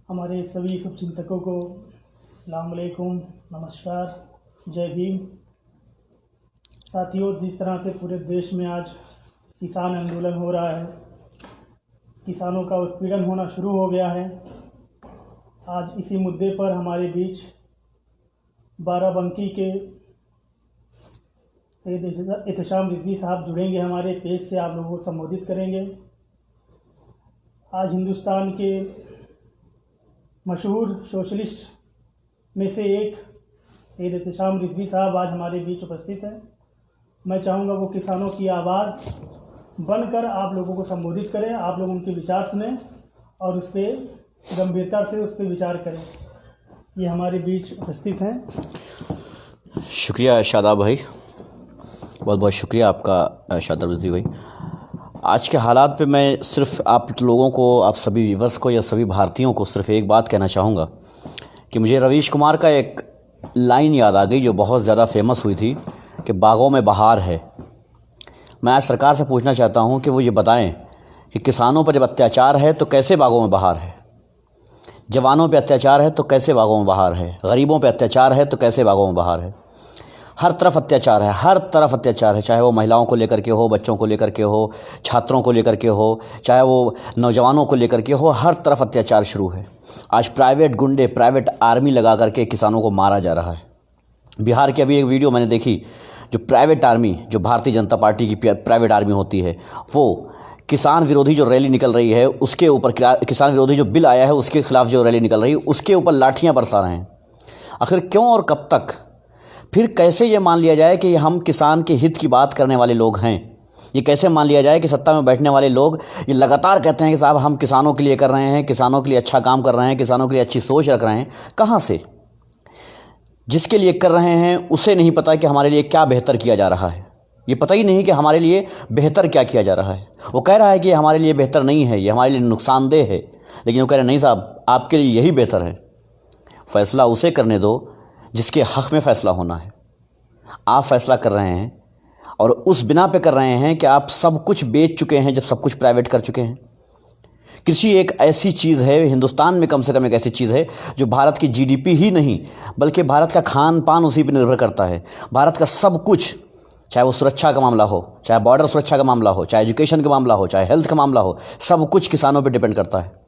हमारे सभी शुभचिंतकों को अस्सलाम वालेकुम, नमस्कार, जय भीम। साथियों, जिस तरह से पूरे देश में आज किसान आंदोलन हो रहा है, किसानों का उत्पीड़न होना शुरू हो गया है। आज इसी मुद्दे पर हमारे बीच बाराबंकी के सैयद एहतशाम रिजवी साहब जुड़ेंगे। हमारे पेज से आप लोगों को संबोधित करेंगे। आज हिंदुस्तान के मशहूर सोशलिस्ट में से एक सैयद एहतशाम रिजवी साहब आज हमारे बीच उपस्थित हैं। मैं चाहूँगा वो किसानों की आवाज़ बनकर आप लोगों को संबोधित करें, आप लोग उनके विचार सुनें और उस पर गंभीरता से उस पर विचार करें। ये हमारे बीच उपस्थित हैं। शुक्रिया शादाब भाई, बहुत बहुत शुक्रिया आपका शादाब रिजवी भाई। आज के हालात पे मैं सिर्फ आप लोगों को, आप सभी व्यूवर्स को या सभी भारतीयों को सिर्फ एक बात कहना चाहूँगा कि मुझे रवीश कुमार का एक लाइन याद आ गई जो बहुत ज़्यादा फेमस हुई थी कि बागों में बहार है। मैं आज सरकार से पूछना चाहता हूँ कि वो ये बताएं कि किसानों पर जब अत्याचार है तो कैसे बागों में बहार है, जवानों पे अत्याचार है तो कैसे बागों में बहार है, गरीबों पे अत्याचार है तो कैसे बागों में बहार है। हर तरफ अत्याचार है, हर तरफ अत्याचार है, चाहे वो महिलाओं को लेकर के हो, बच्चों को लेकर के हो, छात्रों को लेकर के हो, चाहे वो नौजवानों को लेकर के हो, हर तरफ अत्याचार शुरू है। आज प्राइवेट गुंडे, प्राइवेट आर्मी लगा करके किसानों को मारा जा रहा है। बिहार की अभी एक वीडियो मैंने देखी, जो प्राइवेट आर्मी, जो भारतीय जनता पार्टी की प्राइवेट आर्मी होती है, वो किसान विरोधी जो रैली निकल रही है उसके ऊपर, किसान विरोधी जो बिल आया है उसके खिलाफ जो रैली निकल रही है उसके ऊपर लाठियाँ बरसा रहे हैं। आखिर क्यों और कब तक? फिर कैसे ये मान लिया जाए कि हम किसान के हित की बात करने वाले लोग हैं? ये कैसे मान लिया जाए कि सत्ता में बैठने वाले लोग ये लगातार कहते हैं कि साहब हम किसानों के लिए कर रहे हैं, किसानों के लिए अच्छा काम कर रहे हैं, किसानों के लिए अच्छी सोच रख रहे हैं? कहाँ से? जिसके लिए कर रहे हैं उसे नहीं पता कि हमारे लिए क्या बेहतर किया जा रहा है। ये पता ही नहीं कि हमारे लिए बेहतर क्या किया जा रहा है। वो कह रहा है कि हमारे लिए बेहतर नहीं है, ये हमारे लिए नुकसानदेह है, लेकिन वो कह रहे हैं नहीं साहब, आपके लिए यही बेहतर है। फैसला उसे करने दो जिसके हक़ में फ़ैसला होना है। आप फैसला कर रहे हैं और उस बिना पे कर रहे हैं कि आप सब कुछ बेच चुके हैं जब सब कुछ प्राइवेट कर चुके हैं। कृषि एक ऐसी चीज़ है, हिंदुस्तान में कम से कम एक ऐसी चीज़ है जो भारत की जीडीपी ही नहीं बल्कि भारत का खान पान उसी पर निर्भर करता है। भारत का सब कुछ, चाहे वो सुरक्षा का मामला हो, चाहे बॉर्डर सुरक्षा का मामला हो, चाहे एजुकेशन का मामला हो, चाहे हेल्थ का मामला हो, सब कुछ किसानों पर डिपेंड करता है।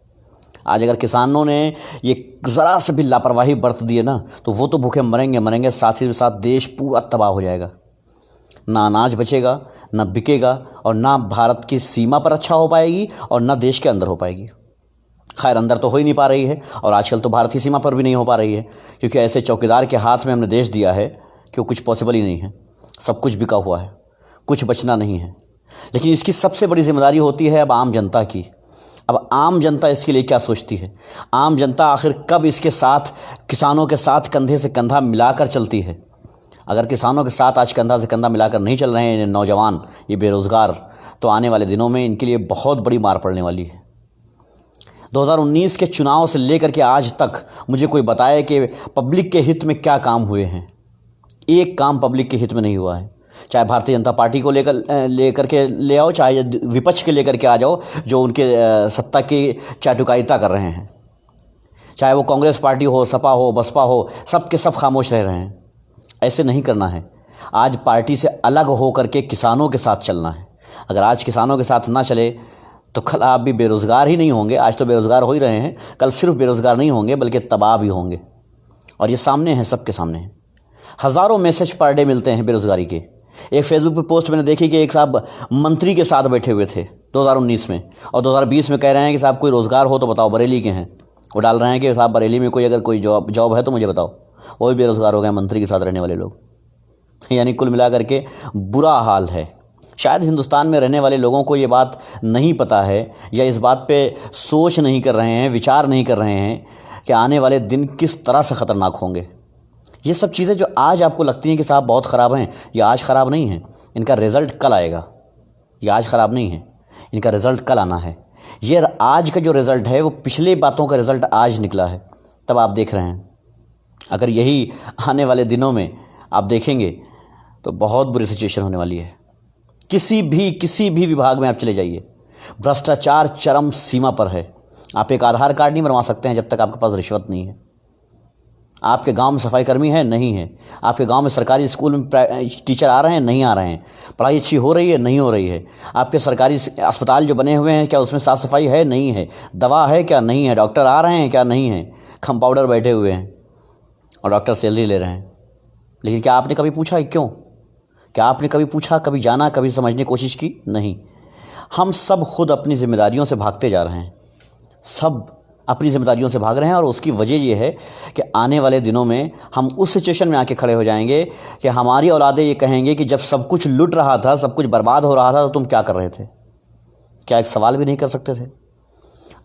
आज अगर किसानों ने ये ज़रा से भी लापरवाही बरत दी है ना, तो वो तो भूखे मरेंगे, साथ ही साथ देश पूरा तबाह हो जाएगा। ना अनाज बचेगा, ना बिकेगा, और ना भारत की सीमा पर अच्छा हो पाएगी और ना देश के अंदर हो पाएगी। खैर, अंदर तो हो ही नहीं पा रही है और आजकल तो भारतीय सीमा पर भी नहीं हो पा रही है, क्योंकि ऐसे चौकीदार के हाथ में हमने देश दिया है कि वो कुछ पॉसिबल ही नहीं है। सब कुछ बिका हुआ है, कुछ बचना नहीं है। लेकिन इसकी सबसे बड़ी जिम्मेदारी होती है अब आम जनता की। अब आम जनता इसके लिए क्या सोचती है? आम जनता आखिर कब इसके साथ, किसानों के साथ कंधे से कंधा मिलाकर चलती है? अगर किसानों के साथ आज कंधा से कंधा मिलाकर नहीं चल रहे हैं नौजवान, ये बेरोज़गार, तो आने वाले दिनों में इनके लिए बहुत बड़ी मार पड़ने वाली है। 2019 के चुनाव से लेकर के आज तक मुझे कोई बताए कि पब्लिक के हित में क्या काम हुए हैं? एक काम पब्लिक के हित में नहीं हुआ है। चाहे भारतीय जनता पार्टी को लेकर के ले आओ, चाहे विपक्ष के लेकर के आ जाओ जो उनके सत्ता की चाटुकारिता कर रहे हैं, चाहे वो कांग्रेस पार्टी हो, सपा हो, बसपा हो, सब के सब खामोश रह रहे हैं। ऐसे नहीं करना है। आज पार्टी से अलग हो करके किसानों के साथ चलना है। अगर आज किसानों के साथ ना चले तो कल आप भी बेरोज़गार ही नहीं होंगे। आज तो बेरोज़गार हो ही रहे हैं, कल सिर्फ बेरोज़गार नहीं होंगे बल्कि तबाह भी होंगे। और ये सामने है, सबके सामने है। हज़ारों मैसेज पर डे मिलते हैं बेरोज़गारी के। एक फेसबुक पे पोस्ट मैंने देखी कि एक साहब मंत्री के साथ बैठे हुए थे 2019 में, और 2020 में कह रहे हैं कि साहब कोई रोज़गार हो तो बताओ, बरेली के हैं। वो डाल रहे हैं कि साहब बरेली में कोई अगर कोई जॉब है तो मुझे बताओ। वो भी बेरोज़गार हो गए मंत्री के साथ रहने वाले लोग। यानी कुल मिला करके बुरा हाल है। शायद हिंदुस्तान में रहने वाले लोगों को ये बात नहीं पता है, या इस बात पे सोच नहीं कर रहे हैं, विचार नहीं कर रहे हैं कि आने वाले दिन किस तरह से ख़तरनाक होंगे। ये सब चीज़ें जो आज आपको लगती हैं कि साहब बहुत ख़राब हैं, ये आज ख़राब नहीं है, इनका रिज़ल्ट कल आएगा। ये आज ख़राब नहीं है, इनका रिज़ल्ट कल आना है। ये आज का जो रिज़ल्ट है वो पिछले बातों का रिज़ल्ट आज निकला है, तब आप देख रहे हैं। अगर यही आने वाले दिनों में आप देखेंगे तो बहुत बुरी सिचुएशन होने वाली है। किसी भी विभाग में आप चले जाइए, भ्रष्टाचार चरम सीमा पर है। आप एक आधार कार्ड नहीं बनवा सकते हैं जब तक आपके पास रिश्वत नहीं है। आपके गांव में सफाई कर्मी है, नहीं है। आपके गांव में सरकारी स्कूल में टीचर आ रहे हैं, नहीं आ रहे हैं। पढ़ाई अच्छी हो रही है, नहीं हो रही है। आपके सरकारी अस्पताल जो बने हुए हैं, क्या उसमें साफ़ सफाई है, नहीं है। दवा है क्या, नहीं है। डॉक्टर आ रहे हैं क्या, नहीं है। कंपाउंडर बैठे हुए हैं और डॉक्टर सैलरी ले रहे हैं। लेकिन क्या आपने कभी पूछा है क्यों? क्या आपने कभी पूछा, कभी जाना, कभी समझने की कोशिश की? नहीं। हम सब खुद अपनी जिम्मेदारियों से भागते जा रहे हैं, सब अपनी जिम्मेदारियों से भाग रहे हैं। और उसकी वजह ये है कि आने वाले दिनों में हम उस सिचुएशन में आके खड़े हो जाएंगे कि हमारी औलादें ये कहेंगे कि जब सब कुछ लुट रहा था, सब कुछ बर्बाद हो रहा था, तो तुम क्या कर रहे थे? क्या एक सवाल भी नहीं कर सकते थे?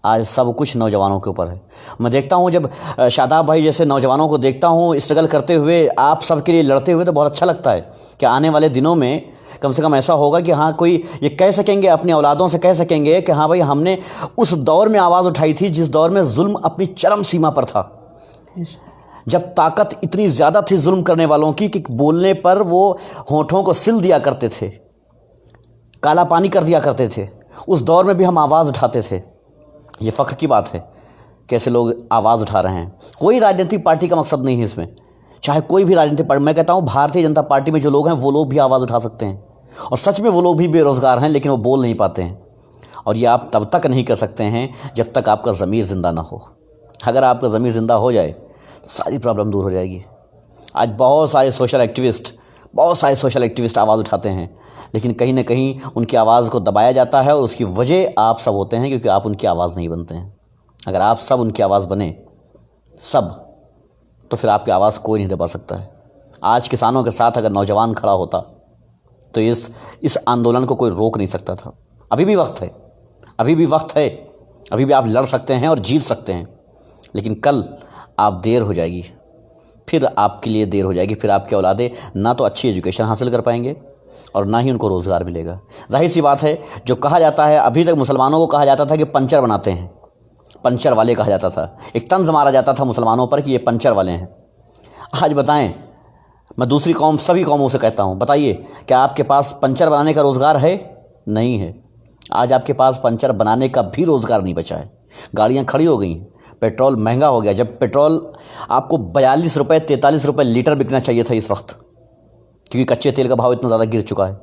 आज सब कुछ नौजवानों के ऊपर है। मैं देखता हूँ, जब शादाब भाई जैसे नौजवानों को देखता हूँ स्ट्रगल करते हुए, आप सब के लिए लड़ते हुए, तो बहुत अच्छा लगता है कि आने वाले दिनों में कम से कम ऐसा होगा कि हाँ, कोई ये कह सकेंगे, अपनी औलादों से कह सकेंगे कि हाँ भाई, हमने उस दौर में आवाज़ उठाई थी जिस दौर में जुल्म अपनी चरम सीमा पर था, जब ताकत इतनी ज़्यादा थी जुल्म करने वालों की कि बोलने पर वो होठों को सिल दिया करते थे, काला पानी कर दिया करते थे। उस दौर में भी हम आवाज़ उठाते थे। ये फ़ख्र की बात है कैसे लोग आवाज़ उठा रहे हैं। कोई राजनीतिक पार्टी का मकसद नहीं है इसमें, चाहे कोई भी राजनीतिक पार्टी। मैं कहता हूँ भारतीय जनता पार्टी में जो लोग हैं वो लोग भी आवाज़ उठा सकते हैं, और सच में वो लोग भी बेरोज़गार हैं, लेकिन वो बोल नहीं पाते हैं। और ये आप तब तक नहीं कर सकते हैं जब तक आपका ज़मीर ज़िंदा ना हो। अगर आपका ज़मीर ज़िंदा हो जाए तो सारी प्रॉब्लम दूर हो जाएगी। आज बहुत सारे सोशल एक्टिविस्ट आवाज़ उठाते हैं, लेकिन कहीं ना कहीं उनकी आवाज़ को दबाया जाता है, और उसकी वजह आप सब होते हैं, क्योंकि आप उनकी आवाज़ नहीं बनते हैं। अगर आप सब उनकी आवाज़ बने, सब, तो फिर आपकी आवाज़ कोई नहीं दबा सकता है। आज किसानों के साथ अगर नौजवान खड़ा होता तो इस आंदोलन को कोई रोक नहीं सकता था। अभी भी वक्त है, अभी भी वक्त है, अभी भी आप लड़ सकते हैं और जीत सकते हैं। लेकिन कल आप देर हो जाएगी, फिर आपके लिए देर हो जाएगी। फिर आपके औलादे ना तो अच्छी एजुकेशन हासिल कर पाएंगे और ना ही उनको रोज़गार मिलेगा। जाहिर सी बात है, जो कहा जाता है, अभी तक मुसलमानों को कहा जाता था कि पंचर बनाते हैं, पंचर वाले कहा जाता था। एक तंज मारा जाता था मुसलमानों पर कि ये पंचर वाले हैं। आज बताएं, मैं दूसरी कौम, सभी कौमों से कहता हूं, बताइए क्या आपके पास पंचर बनाने का रोज़गार है? नहीं है। आज आपके पास पंचर बनाने का भी रोज़गार नहीं बचा है। गाड़ियां खड़ी हो गई हैं, पेट्रोल महंगा हो गया। जब पेट्रोल आपको 42 रुपये 43 रुपये लीटर बिकना चाहिए था इस वक्त, क्योंकि कच्चे तेल का भाव इतना ज़्यादा गिर चुका है,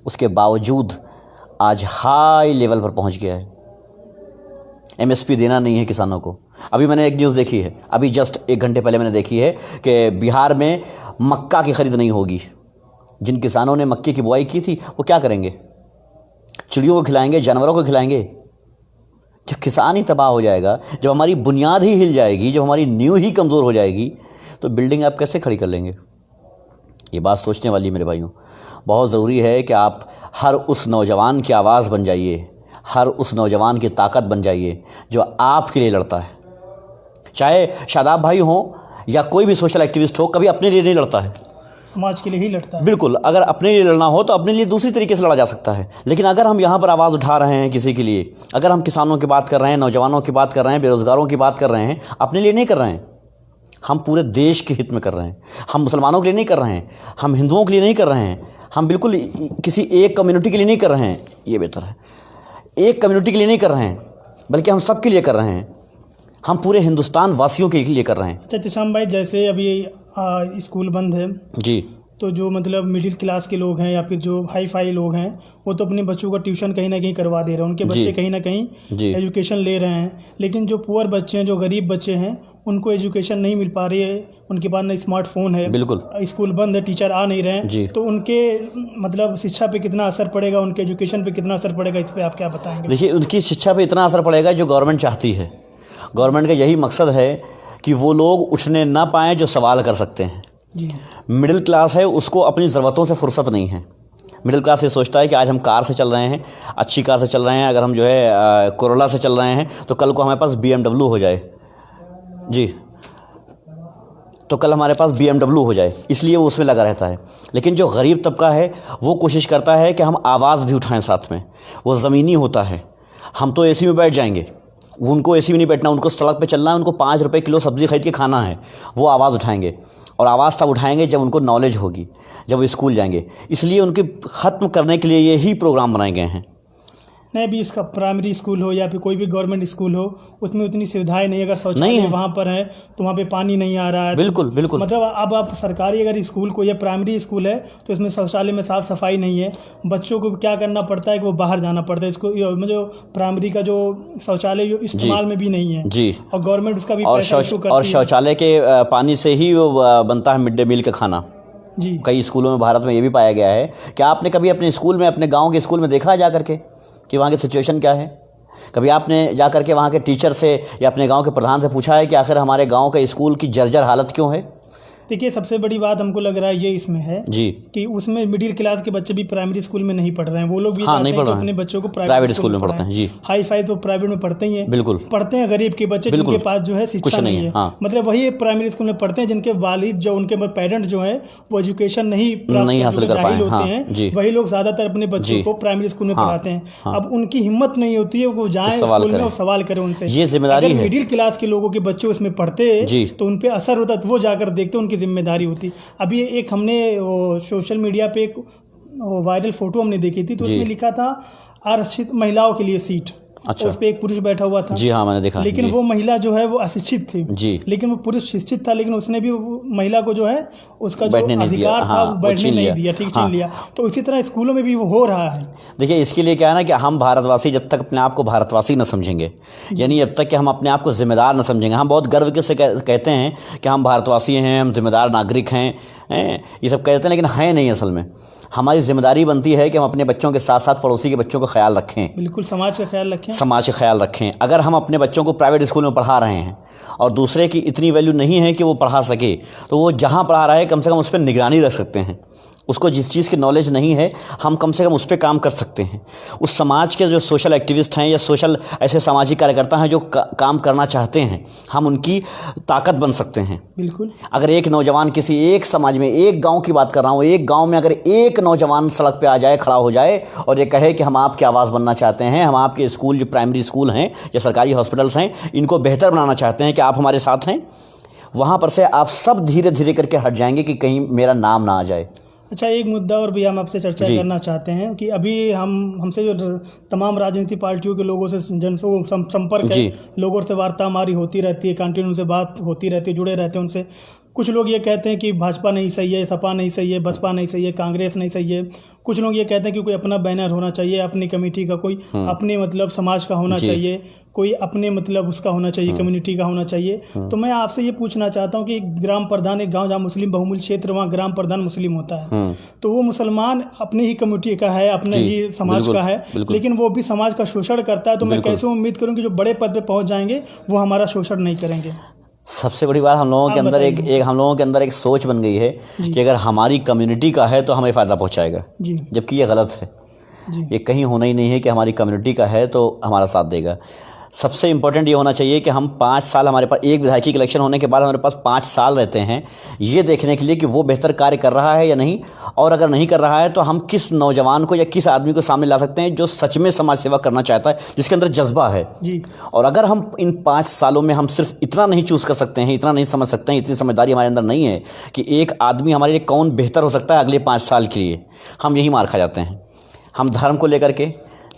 उसके बावजूद आज हाई लेवल पर पहुंच गया है। एमएसपी देना नहीं है किसानों को। अभी मैंने एक न्यूज़ देखी है, अभी जस्ट 1 घंटे पहले मैंने देखी है कि बिहार में मक्का की खरीद नहीं होगी। जिन किसानों ने मक्के की बुआई की थी वो क्या करेंगे? चिड़ियों को खिलाएंगे, जानवरों को खिलाएंगे। जब किसान ही तबाह हो जाएगा, जब हमारी बुनियाद ही हिल जाएगी, जब हमारी नींव ही कमज़ोर हो जाएगी, तो बिल्डिंग आप कैसे खड़ी कर लेंगे? ये बात सोचने वाली मेरे भाइयों। बहुत ज़रूरी है कि आप हर उस नौजवान की आवाज़ बन जाइए, हर उस नौजवान की ताकत बन जाइए जो आपके लिए लड़ता है। चाहे शादाब भाई हो या कोई भी सोशल एक्टिविस्ट हो, कभी अपने लिए नहीं लड़ता है, समाज के लिए ही लड़ता है। बिल्कुल। अगर अपने लिए लड़ना हो तो अपने लिए दूसरी तरीके से लड़ा जा सकता है। लेकिन अगर हम यहाँ पर आवाज़ उठा रहे हैं किसी के लिए, अगर हम किसानों की बात कर रहे हैं, नौजवानों की बात कर रहे हैं, बेरोज़गारों की बात कर रहे हैं, अपने लिए नहीं कर रहे हैं, हम पूरे देश के हित में कर रहे हैं। हम मुसलमानों के लिए नहीं कर रहे हैं, हम हिंदुओं के लिए नहीं कर रहे हैं, हम बिल्कुल किसी एक कम्युनिटी के लिए नहीं कर रहे हैं। ये बेहतर है, एक कम्युनिटी के लिए नहीं कर रहे हैं, बल्कि हम सब के लिए कर रहे हैं। हम पूरे हिंदुस्तान वासियों के लिए कर रहे हैं। अच्छा तिशाम भाई, जैसे अभी स्कूल बंद है जी, तो जो मतलब मिडिल क्लास के लोग हैं या फिर जो हाई फाई लोग हैं, वो तो अपने बच्चों का ट्यूशन कहीं ना कहीं करवा दे रहे हैं, उनके बच्चे कहीं ना कहीं एजुकेशन ले रहे हैं। लेकिन जो पुअर बच्चे हैं, जो गरीब बच्चे हैं, उनको एजुकेशन नहीं मिल पा रही है, उनके पास ना स्मार्टफोन है, बिल्कुल, स्कूल बंद है, टीचर आ नहीं रहे हैं, तो उनके मतलब शिक्षा पे कितना असर पड़ेगा, उनके एजुकेशन पे कितना असर पड़ेगा, इस पर आप क्या बताएंगे? देखिए, उनकी शिक्षा पे इतना असर पड़ेगा जो गवर्नमेंट चाहती है। गवर्नमेंट का यही मकसद है कि वो लोग उठने ना पाएँ जो सवाल कर सकते हैं। मिडिल क्लास है, उसको अपनी ज़रूरतों से फुर्सत नहीं है। मिडिल क्लास ये सोचता है कि आज हम कार से चल रहे हैं, अच्छी कार से चल रहे हैं, अगर हम जो है कोरोला से चल रहे हैं तो कल को हमारे पास BMW हो जाए, जी, तो कल हमारे पास BMW हो जाए, इसलिए वो उसमें लगा रहता है। लेकिन जो गरीब तबका है वो कोशिश करता है कि हम आवाज़ भी उठाएं साथ में। वो ज़मीनी होता है, हम तो एसी में बैठ जाएंगे, उनको एसी में नहीं बैठना, उनको सड़क पे चलना है, उनको 5 रुपये किलो सब्ज़ी खरीद के खाना है। वो आवाज़ उठाएंगे, और आवाज़ तब उठाएंगे जब उनको नॉलेज होगी, जब वो स्कूल जाएंगे। इसलिए उनके ख़त्म करने के लिए यही प्रोग्राम बनाए गए हैं। नहीं, अभी इसका प्राइमरी स्कूल हो या फिर कोई भी गवर्नमेंट स्कूल हो, उसमें उतनी सुविधाएं नहीं। अगर नहीं शौचालय है। वहाँ पर है तो वहाँ पे पानी नहीं आ रहा है। बिल्कुल बिल्कुल। मतलब अब आप सरकारी अगर स्कूल को या प्राइमरी स्कूल है तो इसमें शौचालय में साफ़ सफाई नहीं है। बच्चों को क्या करना पड़ता है कि वो बाहर जाना पड़ता है। इसको मतलब प्राइमरी का जो शौचालय इस्तेमाल में भी नहीं है जी। और गवर्नमेंट उसका भी और पैसा इशू करती और है। शौचालय के पानी से ही वो बनता है मिड डे मील का खाना। जी। कई स्कूलों में भारत में ये भी पाया गया है। क्या आपने कभी अपने स्कूल में, अपने गांव के स्कूल में देखा है जा करके कि वहाँ की सिचुएशन क्या है? कभी आपने जा करके वहाँ के टीचर से या अपने गांव के प्रधान से पूछा है कि आखिर हमारे गांव के स्कूल की जर्जर हालत क्यों है? देखिए, सबसे बड़ी बात हमको लग रहा है ये इसमें है जी कि उसमें मिडिल क्लास के बच्चे भी प्राइमरी स्कूल में नहीं पढ़ रहे हैं। वो लोग भी हाँ, चाहते नहीं हैं पढ़ कि रहे अपने हैं। बच्चों को प्राइवेट स्कूल में पढ़ते हैं। जी। हाई फाई तो प्राइवेट में पढ़ते ही हैं। बिल्कुल पढ़ते हैं गरीब के बच्चे बिल्कुल। जिनके पास जो है कुछ शिक्षा नहीं नहीं है। है। हाँ। मतलब वही प्राइमरी स्कूल में पढ़ते हैं जिनके वालिद जो उनके पेरेंट्स जो है वो एजुकेशन नहीं प्राप्त नहीं हासिल कर पाए। जाहिल होते हाँ, हैं। जी। वही लोग ज्यादातर अपने बच्चों जी। को प्राइमरी स्कूल में हाँ, पढ़ाते हैं। हाँ। अब उनकी हिम्मत नहीं होती है वो जाएं सवाल स्कूल में करें। और सवाल करें उनसे। ये जिम्मेदारी अगर है। मिडिल क्लास के लोगों के बच्चे उसमें पढ़ते जी। तो उन पे असर होता तो वो जाकर देखते, उनकी जिम्मेदारी होती। अभी एक हमने वो सोशल मीडिया पे एक वायरल फोटो हमने देखी थी तो जी। उसमें लिखा था आरक्षित महिलाओं के लिए सीट। अच्छा। उस पे एक पुरुष बैठा हुआ था। जी हाँ, मैंने देखा। लेकिन जी। वो महिला जो है वो अशिक्षित थी। जी। लेकिन वो पुरुष शिक्षित था, लेकिन उसने भी वो महिला को जो है उसका जो बैठने नहीं दिया। अधिकार था हाँ, वो वो बैठने छीन नहीं लिया। दिया। ठीक, हाँ। छीन लिया। तो इसी तरह स्कूलों में भी वो हो रहा है। देखिए, इसके लिए क्या है ना कि हम भारतवासी जब तक अपने आप को भारतवासी न समझेंगे, यानी जब तक कि हम अपने आप को जिम्मेदार न समझेंगे, हम बहुत गर्व के से कहते हैं कि हम भारतवासी हैं, हम जिम्मेदार नागरिक हैं, ये सब कहते हैं, लेकिन हैं नहीं। असल में हमारी जिम्मेदारी बनती है कि हम अपने बच्चों के साथ साथ पड़ोसी के बच्चों का ख्याल रखें। बिल्कुल, समाज का ख्याल रखें। समाज का ख्याल रखें। अगर हम अपने बच्चों को प्राइवेट स्कूल में पढ़ा रहे हैं और दूसरे की इतनी वैल्यू नहीं है कि वो पढ़ा सके, तो वो जहाँ पढ़ा रहा है कम से कम उस पर निगरानी रख सकते हैं। उसको जिस चीज़ की नॉलेज नहीं है हम कम से कम उस पर काम कर सकते हैं। उस समाज के जो सोशल एक्टिविस्ट हैं या सोशल ऐसे सामाजिक कार्यकर्ता हैं जो काम करना चाहते हैं, हम उनकी ताकत बन सकते हैं। बिल्कुल। अगर एक नौजवान किसी एक समाज में, एक गांव की बात कर रहा हूँ, एक गांव में अगर एक नौजवान सड़क पे आ जाए, खड़ा हो जाए और ये कहे कि हम आपकी आवाज़ बनना चाहते हैं, हम आपके स्कूल जो प्राइमरी स्कूल हैं या सरकारी हॉस्पिटल्स हैं इनको बेहतर बनाना चाहते हैं, कि आप हमारे साथ हैं, वहाँ पर से आप सब धीरे धीरे करके हट जाएंगे कि कहीं मेरा नाम ना आ जाए। अच्छा, एक मुद्दा और भी हम आपसे चर्चा जी। करना चाहते हैं कि अभी हमसे जो तमाम राजनीतिक पार्टियों के लोगों से संपर्क है, लोगों से वार्ता हमारी होती रहती है, कंटिन्यू उनसे बात होती रहती है, जुड़े रहते हैं उनसे। कुछ लोग ये कहते हैं कि भाजपा नहीं सही है, सपा नहीं सही है, बसपा नहीं सही है, कांग्रेस नहीं सही है। कुछ लोग ये कहते हैं कि कोई अपना बैनर होना चाहिए, अपनी कमेटी का, कोई अपने मतलब समाज का होना चाहिए, कोई अपने मतलब उसका होना चाहिए, कम्युनिटी का होना चाहिए। तो मैं आपसे ये पूछना चाहता हूँ कि ग्राम प्रधान, एक गांव जहाँ मुस्लिम बहुमूल क्षेत्र, वहाँ ग्राम प्रधान मुस्लिम होता है, तो वो मुसलमान अपनी ही कम्युनिटी का है, अपने ही समाज का है, लेकिन वो भी समाज का शोषण करता है। तो मैं कैसे उम्मीद करूँ कि जो बड़े पद पे पहुँच जाएंगे वो हमारा शोषण नहीं करेंगे? सबसे बड़ी बात, हम लोगों के अंदर हम लोगों के अंदर एक सोच बन गई है कि अगर हमारी कम्युनिटी का है तो हमें फ़ायदा पहुंचाएगा, जबकि ये गलत है। ये कहीं होना ही नहीं है कि हमारी कम्युनिटी का है तो हमारा साथ देगा। सबसे इम्पोर्टेंट ये होना चाहिए कि हम 5 साल, हमारे पास एक विधायकी इलेक्शन होने के बाद हमारे पास 5 साल रहते हैं ये देखने के लिए कि वो बेहतर कार्य कर रहा है या नहीं, और अगर नहीं कर रहा है तो हम किस नौजवान को या किस आदमी को सामने ला सकते हैं जो सच में समाज सेवा करना चाहता है, जिसके अंदर जज्बा है जी। और अगर हम इन 5 सालों में हम सिर्फ इतना नहीं चूज़ कर सकते हैं, इतना नहीं समझ सकते हैं, इतनी समझदारी हमारे अंदर नहीं है कि एक आदमी हमारे लिए कौन बेहतर हो सकता है अगले 5 साल के लिए, हम यही मार खा जाते हैं। हम धर्म को लेकर के,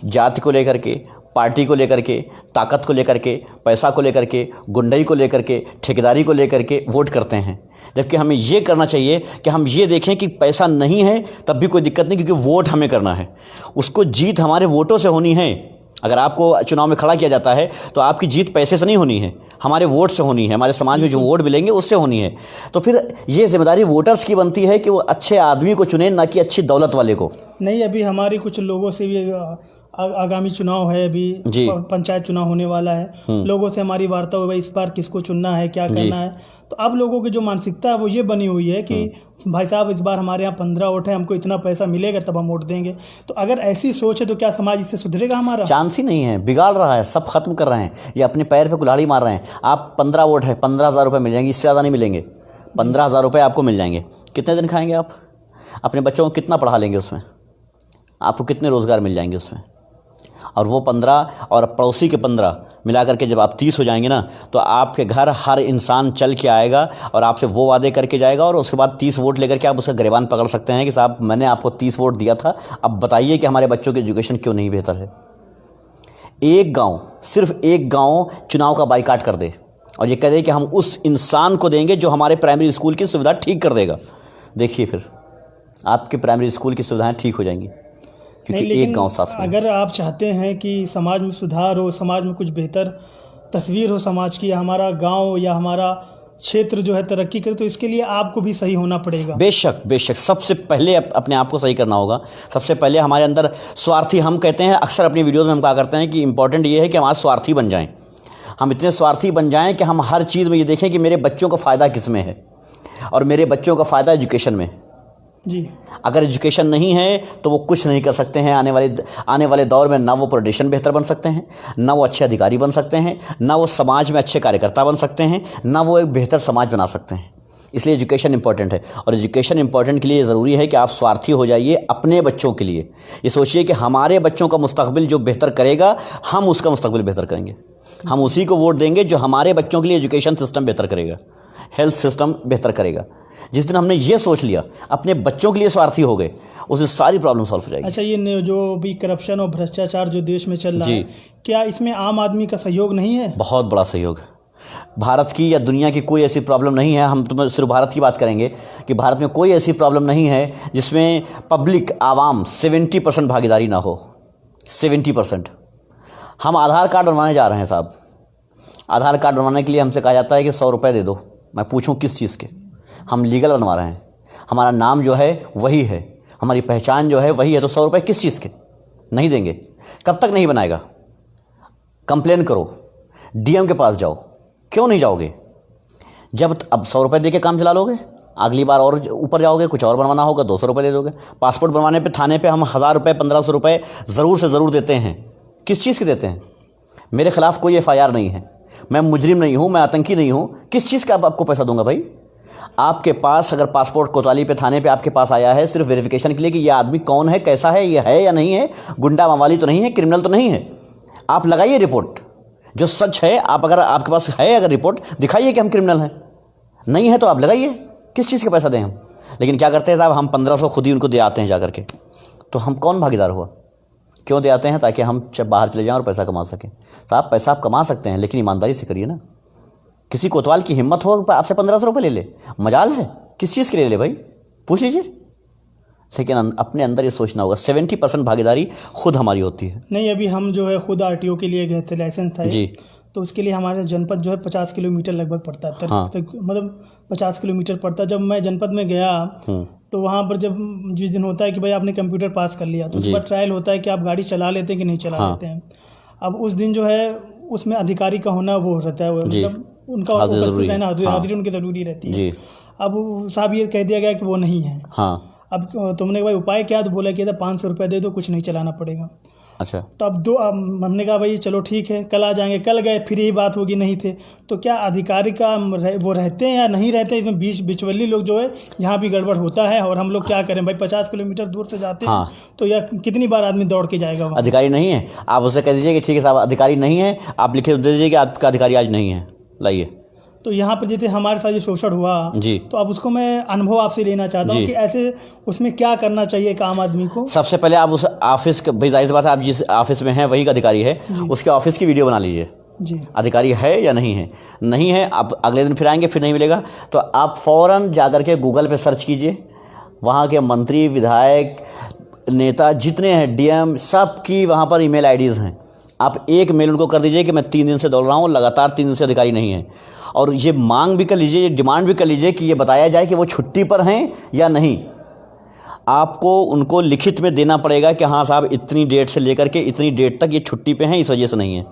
जाति को लेकर के, पार्टी को लेकर के, ताकत को लेकर के, पैसा को लेकर के, गुंडई को लेकर के, ठेकेदारी को लेकर के वोट करते हैं। जबकि हमें ये करना चाहिए कि हम ये देखें कि पैसा नहीं है तब भी कोई दिक्कत नहीं, क्योंकि वोट हमें करना है, उसको जीत हमारे वोटों से होनी है। अगर आपको चुनाव में खड़ा किया जाता है तो आपकी जीत पैसे से नहीं होनी है, हमारे वोट से होनी है, हमारे समाज में जो वोट मिलेंगे उससे होनी है। तो फिर ये जिम्मेदारी वोटर्स की बनती है कि वो अच्छे आदमी को चुने, ना कि अच्छी दौलत वाले को। नहीं, अभी हमारी कुछ लोगों से भी आगामी चुनाव है, अभी पंचायत चुनाव होने वाला है, लोगों से हमारी वार्ता हुई इस बार किसको चुनना है, क्या करना है। तो अब लोगों की जो मानसिकता है वो ये बनी हुई है कि भाई साहब इस बार हमारे यहाँ 15 वोट है, हमको इतना पैसा मिलेगा तब हम वोट देंगे। तो अगर ऐसी सोच है तो क्या समाज इससे सुधरेगा? हमारा चांस ही नहीं है, बिगाड़ रहा है, सब खत्म कर रहे हैं, ये अपने पैर पे कुल्हाड़ी मार रहे हैं। आप 15 वोट है, 15,000 रुपये मिल जाएंगे, इससे ज़्यादा नहीं मिलेंगे। 15,000 रुपये आपको मिल जाएंगे, कितने दिन खाएंगे आप? अपने बच्चों को कितना पढ़ा लेंगे उसमें? आपको कितने रोज़गार मिल जाएंगे उसमें? और वो 15 और पड़ोसी के 15 मिला करके जब आप 30 हो जाएंगे ना, तो आपके घर हर इंसान चल के आएगा और आपसे वो वादे करके जाएगा, और उसके बाद 30 वोट लेकर के आप उसका गिरबान पकड़ सकते हैं कि साहब मैंने आपको 30 वोट दिया था, अब बताइए कि हमारे बच्चों की एजुकेशन क्यों नहीं बेहतर है। एक गांव, सिर्फ एक गांव चुनाव का बाइकाट कर दे और ये कह दे कि हम उस इंसान को देंगे जो हमारे प्राइमरी स्कूल की सुविधा ठीक कर देगा, देखिए फिर आपके प्राइमरी स्कूल की सुविधाएं ठीक हो जाएंगी, क्योंकि एक गांव साथ में। अगर आप चाहते हैं कि समाज में सुधार हो, समाज में कुछ बेहतर तस्वीर हो समाज की, या हमारा गांव या हमारा क्षेत्र जो है तरक्की करे, तो इसके लिए आपको भी सही होना पड़ेगा। बेशक बेशक, सबसे पहले अपने आप को सही करना होगा। सबसे पहले हमारे अंदर स्वार्थी, हम कहते हैं अक्सर अपनी वीडियोज़ में हम कहा करते हैं कि इंपॉर्टेंट ये है कि हम आज स्वार्थी बन जाएं। हम इतने स्वार्थी बन जाएं कि हम हर चीज़ में ये देखें कि मेरे बच्चों का फ़ायदा किस में है, और मेरे बच्चों का फ़ायदा एजुकेशन में। जी, अगर एजुकेशन नहीं है तो वो कुछ नहीं कर सकते हैं। आने वाले दौर में ना वो पॉलिटिशियन बेहतर बन सकते हैं, ना वो अच्छे अधिकारी बन सकते हैं, ना वो समाज में अच्छे कार्यकर्ता बन सकते हैं, ना वो एक बेहतर समाज बना सकते हैं। इसलिए एजुकेशन इंपॉर्टेंट है, और एजुकेशन इंपॉर्टेंट के लिए ज़रूरी है कि आप स्वार्थी हो जाइए अपने बच्चों के लिए। ये सोचिए कि हमारे बच्चों का मुस्तकबिल जो बेहतर करेगा, हम उसका मुस्तकबिल बेहतर करेंगे। हम उसी को वोट देंगे जो हमारे बच्चों के लिए एजुकेशन सिस्टम बेहतर करेगा, हेल्थ सिस्टम बेहतर करेगा। जिस दिन हमने ये सोच लिया, अपने बच्चों के लिए स्वार्थी हो गए, उस दिन सारी प्रॉब्लम सॉल्व हो जाएगी। अच्छा, ये जो भी करप्शन और भ्रष्टाचार जो देश में चल रहा है, क्या इसमें आम आदमी का सहयोग नहीं है? बहुत बड़ा सहयोग है। भारत की या दुनिया की कोई ऐसी प्रॉब्लम नहीं है, हम तो सिर्फ भारत की बात करेंगे कि भारत में कोई ऐसी प्रॉब्लम नहीं है जिसमें पब्लिक आवाम 70% भागीदारी ना हो। 70%। हम आधार कार्ड बनवाने जा रहे हैं साहब, आधार कार्ड बनवाने के लिए हमसे कहा जाता है कि 100 रुपये दे दो। मैं पूछूं किस चीज़ के? हम लीगल बनवा रहे हैं, हमारा नाम जो है वही है, हमारी पहचान जो है वही है, तो 100 रुपये किस चीज़ के? नहीं देंगे। कब तक नहीं बनाएगा? कंप्लेन करो, डीएम के पास जाओ। क्यों नहीं जाओगे? जब अब 100 रुपये दे के काम चला लोगे, अगली बार और ऊपर जाओगे, कुछ और बनवाना होगा 200 रुपये दे दोगे। पासपोर्ट बनवाने पे थाने पे हम 1000 रुपये 1500 रुपये ज़रूर से ज़रूर देते हैं। किस चीज़ के देते हैं? मेरे खिलाफ कोई FIR नहीं है, मैं मुजरिम नहीं हूँ, मैं आतंकी नहीं हूँ, किस चीज़ का आपको पैसा दूंगा भाई? आपके पास अगर पासपोर्ट कोतवाली पे थाने पे आपके पास आया है सिर्फ वेरिफिकेशन के लिए कि ये आदमी कौन है, कैसा है, ये है या नहीं है, गुंडा मवाली तो नहीं है, क्रिमिनल तो नहीं है, आप लगाइए रिपोर्ट जो सच है। आप अगर आपके पास है अगर रिपोर्ट, दिखाइए कि हम क्रिमिनल हैं। नहीं है तो आप लगाइए, किस चीज़ का पैसा दें हम? लेकिन क्या करते हैं साहब, हम 1500 खुद ही उनको दे आते हैं जा करके। तो हम कौन भागीदार हुआ? क्यों दे आते हैं? ताकि हम बाहर चले जाएं और पैसा कमा सकें। साहब पैसा आप कमा सकते हैं, लेकिन ईमानदारी से करिए ना। किसी कोतवाल की हिम्मत हो आपसे 1500 रुपये ले ले, मजाल है? किस चीज़ के लिए ले भाई? पूछ लीजिए। लेकिन अपने अंदर ये सोचना होगा 70% भागीदारी खुद हमारी होती है। नहीं, अभी हम जो है खुद RTO के लिए गए थे, लाइसेंस था जी, तो उसके लिए हमारे जनपद जो है 50 किलोमीटर लगभग पड़ता है। हाँ। मतलब 50 किलोमीटर पड़ता है। जब मैं जनपद में गया तो वहाँ पर जब जिस दिन होता है कि भाई आपने कंप्यूटर पास कर लिया, तो उस पर ट्रायल होता है कि आप गाड़ी चला लेते हैं कि नहीं चला लेते हैं। अब उस दिन जो है उसमें अधिकारी का होना वो रहता है, मतलब उनका उपस्थित रहना, हाजिरी उनकी ज़रूरी रहती है। अब साहब ये कह दिया गया कि वो नहीं है। हाँ। अब तुमने भाई उपाय क्या? तो बोला कि 500 रुपये दे दो, कुछ नहीं चलाना पड़ेगा। अच्छा। तो अब हमने कहा भाई चलो ठीक है, कल आ जाएंगे। कल गए, फिर यही बात होगी, नहीं थे। तो क्या अधिकारी का वो रहते हैं या नहीं रहते? इसमें बिचवली लोग जो है यहाँ भी गड़बड़ होता है। और हम लोग क्या करें भाई, 50 किलोमीटर दूर से जाते हैं तो यह कितनी बार आदमी दौड़ के जाएगा वहाँ? अधिकारी नहीं है, आप उसे कह दीजिए कि ठीक है साहब अधिकारी नहीं है, आप लिखे दे दीजिए कि आपका अधिकारी आज नहीं है, लाइए। तो यहाँ पर जैसे हमारे साथ ये शोषण हुआ जी, तो अब उसको मैं अनुभव आपसे लेना चाहता हूँ कि ऐसे उसमें क्या करना चाहिए एक आम आदमी को। सबसे पहले आप उस ऑफिस का, भाई जाहिर सी बात है आप जिस ऑफिस में हैं वही का अधिकारी है, उसके ऑफिस की वीडियो बना लीजिए जी, अधिकारी है या नहीं है। नहीं है, आप अगले दिन फिर आएंगे, फिर नहीं मिलेगा, तो आप फ़ौरन जाकर के गूगल पे सर्च कीजिए, वहाँ के मंत्री, विधायक, नेता जितने हैं, DM, सब की वहाँ पर email IDs हैं। आप एक मेल उनको कर दीजिए कि मैं 3 दिन से दौड़ रहा हूँ, लगातार 3 दिन से अधिकारी नहीं है। और ये मांग भी कर लीजिए, डिमांड भी कर लीजिए कि ये बताया जाए कि वो छुट्टी पर हैं या नहीं। आपको उनको लिखित में देना पड़ेगा कि हाँ साहब इतनी डेट से लेकर के इतनी डेट तक ये छुट्टी पे हैं, इस वजह से नहीं है।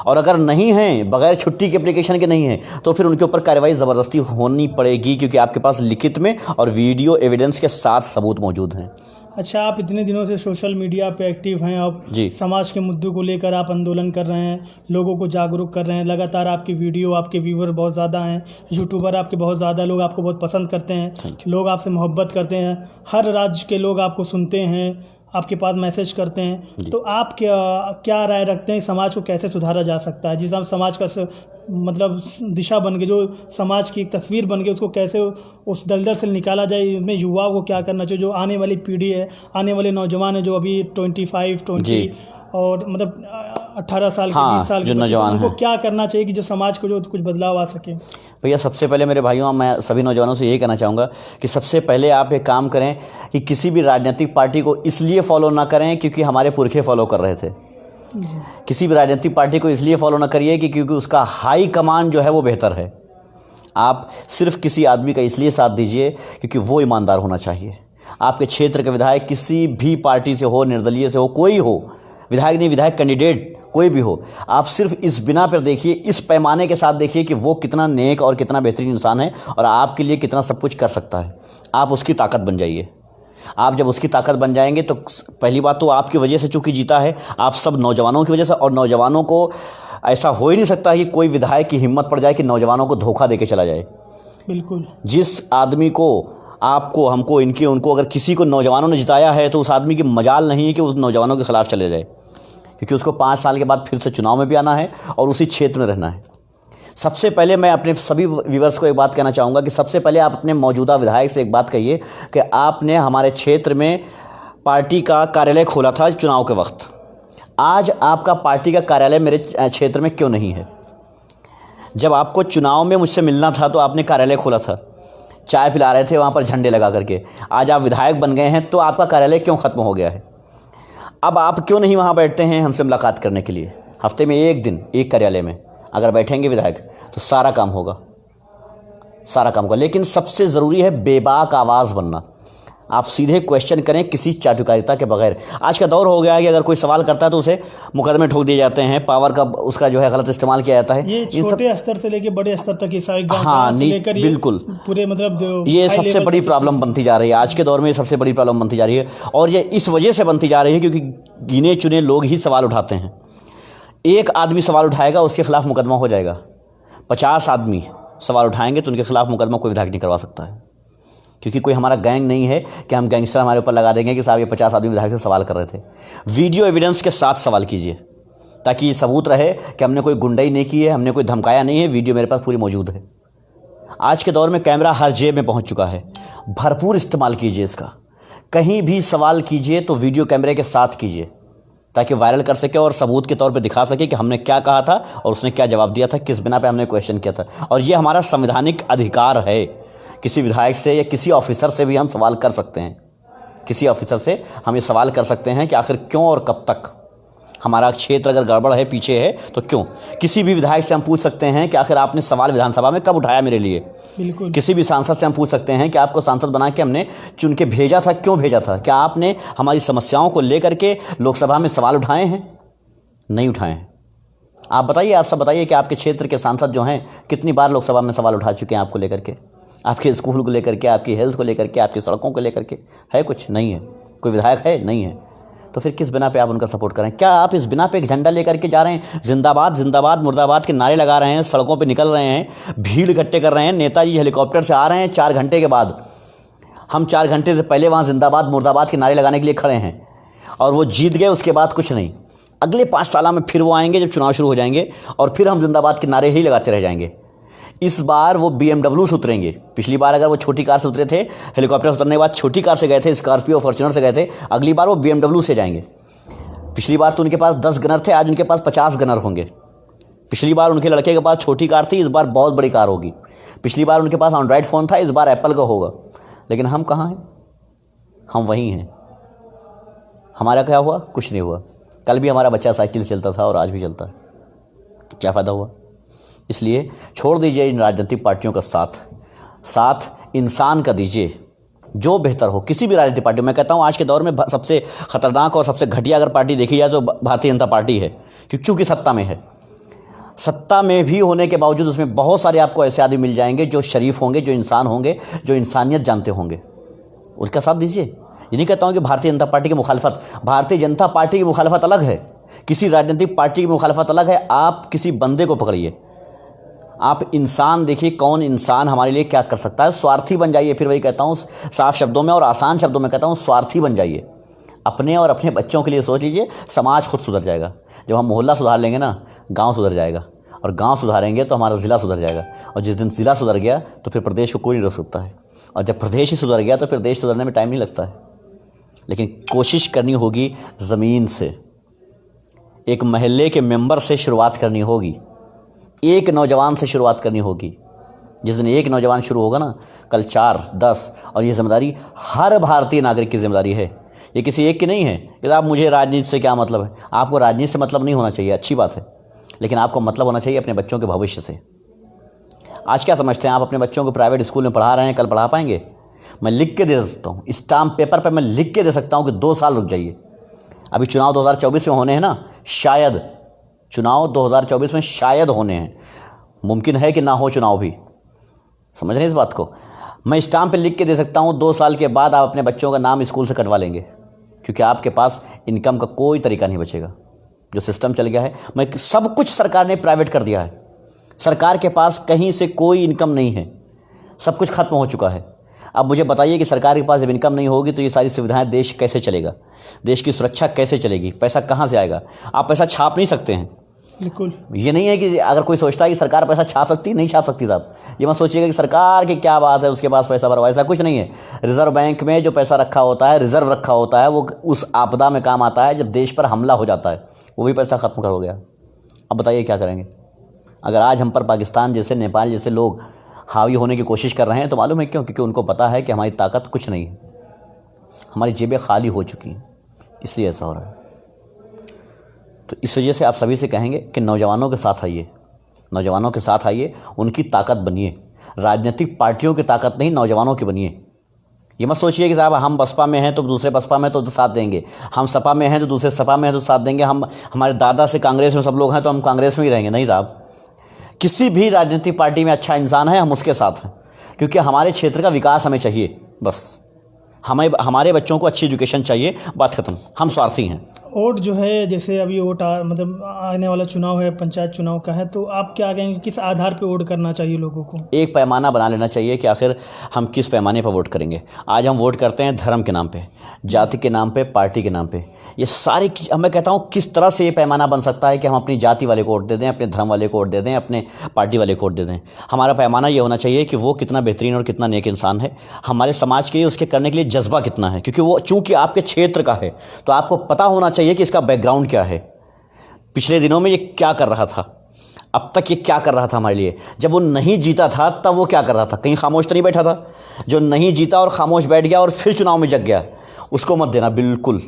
और अगर नहीं है, बगैर छुट्टी के एप्लीकेशन के नहीं है, तो फिर उनके ऊपर कार्रवाई ज़बरदस्ती होनी पड़ेगी, क्योंकि आपके पास लिखित में और वीडियो एविडेंस के साथ सबूत मौजूद हैं। अच्छा, आप इतने दिनों से सोशल मीडिया पे एक्टिव हैं, अब समाज के मुद्दों को लेकर आप आंदोलन कर रहे हैं, लोगों को जागरूक कर रहे हैं, लगातार आपकी वीडियो, आपके व्यूवर बहुत ज़्यादा हैं, यूट्यूबर आपके बहुत ज़्यादा, लोग आपको बहुत पसंद करते हैं, लोग आपसे मोहब्बत करते हैं, हर राज्य के लोग आपको सुनते हैं, आपके पास मैसेज करते हैं। तो आप क्या राय रखते हैं, समाज को कैसे सुधारा जा सकता है? जिस समाज का मतलब दिशा बन गई, जो समाज की एक तस्वीर बन गई, उसको कैसे उस दलदल से निकाला जाए? इसमें युवाओं को क्या करना चाहिए? जो आने वाली पीढ़ी है, आने वाले नौजवान है, जो अभी 25, 20 और मतलब 18 साल के हाँ, 20 साल जो के बच्चे, नौजवान उनको हैं। क्या करना चाहिए कि जो समाज को जो कुछ बदलाव आ सके? भैया सबसे पहले मेरे भाइयों, मैं सभी नौजवानों से यही कहना चाहूँगा कि सबसे पहले आप एक काम करें कि किसी भी राजनीतिक पार्टी को इसलिए फॉलो ना करें क्योंकि हमारे पुरखे फॉलो कर रहे थे। किसी भी राजनीतिक पार्टी को इसलिए फॉलो ना करिए कि क्योंकि उसका हाई कमान जो है वो बेहतर है। आप सिर्फ किसी आदमी का इसलिए साथ दीजिए क्योंकि वो ईमानदार होना चाहिए। आपके क्षेत्र के विधायक किसी भी पार्टी से हो, निर्दलीय से हो, कोई हो, विधायक नहीं विधायक कैंडिडेट कोई भी हो, आप सिर्फ इस बिना पर देखिए, इस पैमाने के साथ देखिए कि वो कितना नेक और कितना बेहतरीन इंसान है और आपके लिए कितना सब कुछ कर सकता है। आप उसकी ताकत बन जाइए। आप जब उसकी ताकत बन जाएंगे तो पहली बात तो आपकी वजह से चूंकि जीता है, आप सब नौजवानों की वजह से, और नौजवानों को ऐसा हो ही नहीं सकता कि कोई विधायक की हिम्मत पड़ जाए कि नौजवानों को धोखा देके चला जाए। बिल्कुल। जिस आदमी को, आपको, हमको, इनके, उनको, अगर किसी को नौजवानों ने जिताया है तो उस आदमी की मजाल नहीं है कि उस नौजवानों के खिलाफ चले जाए, क्योंकि उसको 5 साल के बाद फिर से चुनाव में भी आना है और उसी क्षेत्र में रहना है। सबसे पहले मैं अपने सभी व्यूअर्स को एक बात कहना चाहूँगा कि सबसे पहले आप अपने मौजूदा विधायक से एक बात कहिए कि आपने हमारे क्षेत्र में पार्टी का कार्यालय खोला था चुनाव के वक्त, आज आपका पार्टी का कार्यालय मेरे क्षेत्र में क्यों नहीं है? जब आपको चुनाव में मुझसे मिलना था तो आपने कार्यालय खोला था, चाय पिला रहे थे वहाँ पर झंडे लगा करके। आज आप विधायक बन गए हैं तो आपका कार्यालय क्यों ख़त्म हो गया है? अब आप क्यों नहीं वहाँ बैठते हैं हमसे मुलाकात करने के लिए? हफ्ते में एक दिन एक कार्यालय में अगर बैठेंगे विधायक तो सारा काम होगा, सारा काम होगा। लेकिन सबसे ज़रूरी है बेबाक आवाज़ बनना। आप सीधे क्वेश्चन करें किसी चाटुकारिता के बगैर। आज का दौर हो गया है कि अगर कोई सवाल करता है तो उसे मुकदमे ठोक दिए जाते हैं, पावर का उसका जो है गलत इस्तेमाल किया जाता है। ये छोटे स्तर से लेके बड़े स्तर तक ये सारे गाँव हाँ, से लेकर ये बिल्कुल पूरे मतलब ये हाई सबसे लेवल बड़ी तक प्रॉब्लम बनती जा रही है। आज के दौर में ये सबसे बड़ी प्रॉब्लम बनती जा रही है और ये इस वजह से बनती जा रही है क्योंकि गिने चुने लोग ही सवाल उठाते हैं। एक आदमी सवाल उठाएगा उसके खिलाफ मुकदमा हो जाएगा, 50 आदमी सवाल उठाएंगे तो उनके खिलाफ मुकदमा कोई विधायक नहीं करवा सकता है, क्योंकि कोई हमारा गैंग नहीं है कि हम गैंगस्टर हमारे ऊपर लगा देंगे कि साहब ये 50 आदमी विधायक से सवाल कर रहे थे। वीडियो एविडेंस के साथ सवाल कीजिए ताकि ये सबूत रहे कि हमने कोई गुंडाई नहीं की है, हमने कोई धमकाया नहीं है। वीडियो मेरे पास पूरी मौजूद है। आज के दौर में कैमरा हर जेब में पहुंच चुका है, भरपूर इस्तेमाल कीजिए इसका। कहीं भी सवाल कीजिए तो वीडियो कैमरे के साथ कीजिए ताकि वायरल कर सके और सबूत के तौर पे दिखा सके कि हमने क्या कहा था और उसने क्या जवाब दिया था, किस बिना पे हमने क्वेश्चन किया था। और ये हमारा संवैधानिक अधिकार है। किसी विधायक से या किसी ऑफिसर से भी हम सवाल कर सकते हैं। किसी ऑफिसर से हम ये सवाल कर सकते हैं कि आखिर क्यों और कब तक, हमारा क्षेत्र अगर गड़बड़ है, पीछे है तो क्यों। किसी भी विधायक से हम पूछ सकते हैं कि आखिर आपने सवाल विधानसभा में कब उठाया मेरे लिए। बिल्कुल। किसी भी सांसद से हम पूछ सकते हैं कि आपको सांसद बना के हमने चुन के भेजा था, क्यों भेजा था? क्या आपने हमारी समस्याओं को लेकर के लोकसभा में सवाल उठाए हैं? नहीं उठाए हैं। आप बताइए, आप सब बताइए कि आपके क्षेत्र के सांसद जो हैं कितनी बार लोकसभा में सवाल उठा चुके हैं आपको लेकर के, आपके स्कूल को लेकर के, आपकी हेल्थ को लेकर के, आपकी सड़कों को लेकर के? है कुछ? नहीं है। कोई विधायक है? नहीं है। तो फिर किस बिना पे आप उनका सपोर्ट करें? क्या आप इस बिना पे एक झंडा लेकर के जा रहे हैं, जिंदाबाद जिंदाबाद मुर्दाबाद के नारे लगा रहे हैं, सड़कों पे निकल रहे हैं, भीड़ इकट्ठे कर रहे हैं, नेताजी हेलीकॉप्टर से आ रहे हैं 4 घंटे के बाद, हम 4 घंटे से पहले वहाँ जिंदाबाद मुर्दाबाद के नारे लगाने के लिए खड़े हैं और वो जीत गए, उसके बाद कुछ नहीं। अगले 5 साल में फिर वो आएंगे जब चुनाव शुरू हो जाएंगे और फिर हम जिंदाबाद के नारे ही लगाते रह जाएंगे। इस बार वो BMW से उतरेंगे। पिछली बार अगर वो छोटी कार से उतरे थे, हेलीकॉप्टर उतरने के बाद छोटी कार से गए थे, स्कॉर्पियो फॉर्च्यूनर से गए थे, अगली बार वो BMW से जाएंगे। पिछली बार तो उनके पास 10 गनर थे, आज उनके पास 50 गनर होंगे। पिछली बार उनके लड़के के पास छोटी कार थी, इस बार बहुत बड़ी कार होगी। पिछली बार उनके पास एंड्रॉयड फ़ोन था, इस बार एप्पल का होगा। लेकिन हम कहाँ हैं? हम वहीं हैं। हमारा क्या हुआ? कुछ नहीं हुआ। कल भी हमारा बच्चा साइकिल से चलता था और आज भी चलता है। क्या फ़ायदा हुआ? इसलिए छोड़ दीजिए इन राजनीतिक पार्टियों का साथ इंसान का दीजिए जो बेहतर हो। किसी भी राजनीतिक पार्टी, मैं कहता हूँ आज के दौर में सबसे खतरनाक और सबसे घटिया अगर पार्टी देखी जाए तो भारतीय जनता पार्टी है, क्योंकि सत्ता में है। सत्ता में भी होने के बावजूद उसमें बहुत सारे आपको ऐसे आदमी मिल जाएंगे जो शरीफ होंगे, जो इंसान होंगे, जो इंसानियत जानते होंगे, उसका साथ दीजिए। ये नहीं कहता हूँ कि भारतीय जनता पार्टी की मुखालफत, भारतीय जनता पार्टी की मुखालफत अलग है, किसी राजनीतिक पार्टी की मुखालफत अलग है। आप किसी बंदे को पकड़िए, आप इंसान देखिए, कौन इंसान हमारे लिए क्या कर सकता है। स्वार्थी बन जाइए। फिर वही कहता हूँ साफ शब्दों में और आसान शब्दों में कहता हूँ, स्वार्थी बन जाइए। अपने और अपने बच्चों के लिए सोच लीजिए, समाज खुद सुधर जाएगा। जब हम मोहल्ला सुधार लेंगे ना, गांव सुधर जाएगा, और गांव सुधारेंगे तो हमारा ज़िला सुधर जाएगा, और जिस दिन ज़िला सुधर गया तो फिर प्रदेश को कोई नहीं रोक सकता है, और जब प्रदेश ही सुधर गया तो फिर देश सुधरने में टाइम नहीं लगता है। लेकिन कोशिश करनी होगी ज़मीन से, एक महल्ले के मेंबर से शुरुआत करनी होगी, एक नौजवान से शुरुआत करनी होगी। जिस दिन एक नौजवान शुरू होगा ना, कल 4, 10, और ये जिम्मेदारी हर भारतीय नागरिक की जिम्मेदारी है, ये किसी एक की नहीं है। कि आप मुझे राजनीति से क्या मतलब है, आपको राजनीति से मतलब नहीं होना चाहिए, अच्छी बात है, लेकिन आपको मतलब होना चाहिए अपने बच्चों के भविष्य से। आज क्या समझते हैं आप अपने बच्चों को प्राइवेट स्कूल में पढ़ा रहे हैं, कल पढ़ा पाएंगे? मैं लिख के दे सकता हूँ, स्टाम्प पेपर पर मैं लिख के दे सकता हूँ कि 2 साल रुक जाइए। अभी चुनाव 2024 में होने हैं ना, शायद चुनाव 2024 में शायद होने हैं, मुमकिन है कि ना हो चुनाव भी, समझ रहे हैं इस बात को। मैं स्टाम्प पे लिख के दे सकता हूँ 2 साल के बाद आप अपने बच्चों का नाम स्कूल से कटवा लेंगे, क्योंकि आपके पास इनकम का कोई तरीका नहीं बचेगा। जो सिस्टम चल गया है, मैं सब कुछ सरकार ने प्राइवेट कर दिया है, सरकार के पास कहीं से कोई इनकम नहीं है, सब कुछ खत्म हो चुका है। अब मुझे बताइए कि सरकार के पास जब इनकम नहीं होगी तो ये सारी सुविधाएं देश कैसे चलेगा, देश की सुरक्षा कैसे चलेगी, पैसा कहाँ से आएगा? आप पैसा छाप नहीं सकते हैं। बिल्कुल, ये नहीं है कि अगर कोई सोचता है कि सरकार पैसा छाप सकती, नहीं छाप सकती साहब। ये मत सोचिएगा कि सरकार की क्या बात है, उसके पास पैसा भरवा, ऐसा कुछ नहीं है। रिजर्व बैंक में जो पैसा रखा होता है, रिजर्व रखा होता है, वो उस आपदा में काम आता है जब देश पर हमला हो जाता है, वो भी पैसा खत्म कर हो गया। अब बताइए क्या करेंगे? अगर आज हम पर पाकिस्तान जैसे, नेपाल जैसे लोग हावी होने की कोशिश कर रहे हैं तो मालूम है क्यों? क्योंकि उनको पता है कि हमारी ताकत कुछ नहीं है, हमारी जेबें खाली हो चुकी हैं, इसलिए ऐसा हो रहा है। तो इस वजह से आप सभी से कहेंगे कि नौजवानों के साथ आइए, नौजवानों के साथ आइए, उनकी ताकत बनिए। राजनीतिक पार्टियों की ताकत नहीं, नौजवानों की बनिए। ये मत सोचिए कि साहब हम बसपा में हैं तो दूसरे बसपा में तो साथ देंगे, हम सपा में हैं तो दूसरे सपा में हैं तो साथ देंगे, हम हमारे दादा से कांग्रेस में सब लोग हैं तो हम कांग्रेस में ही रहेंगे। नहीं साहब, किसी भी राजनीतिक पार्टी में अच्छा इंसान है, हम उसके साथ हैं, क्योंकि हमारे क्षेत्र का विकास हमें चाहिए। बस हमारे बच्चों को अच्छी एजुकेशन चाहिए, बात खत्म। हम स्वार्थी हैं। वोट जो है, जैसे अभी वोट मतलब आने वाला चुनाव है, पंचायत चुनाव का है, तो आप क्या कहेंगे, किस आधार पे वोट करना चाहिए लोगों को? एक पैमाना बना लेना चाहिए कि आखिर हम किस पैमाने पर वोट करेंगे। आज हम वोट करते हैं धर्म के नाम पे, जाति के नाम पे, पार्टी के नाम पे। ये सारी मैं कहता हूँ किस तरह से ये पैमाना बन सकता है कि हम अपनी जाति वाले को वोट दे दें, अपने धर्म वाले को वोट दे दें, अपने पार्टी वाले को वोट दे दें। हमारा पैमाना ये होना चाहिए कि वो कितना बेहतरीन और कितना नेक इंसान है, हमारे समाज के लिए उसके करने के लिए जज्बा कितना है, क्योंकि वो चूँकि आपके क्षेत्र का है तो आपको पता होना चाहिए कि इसका बैकग्राउंड क्या है, पिछले दिनों में ये क्या कर रहा था, अब तक ये क्या कर रहा था हमारे लिए। जब वो नहीं जीता था तब वो क्या कर रहा था, कहीं खामोश तो नहीं बैठा था। जो नहीं जीता और खामोश बैठ गया और फिर चुनाव में जग गया, उसको मत देना, बिल्कुल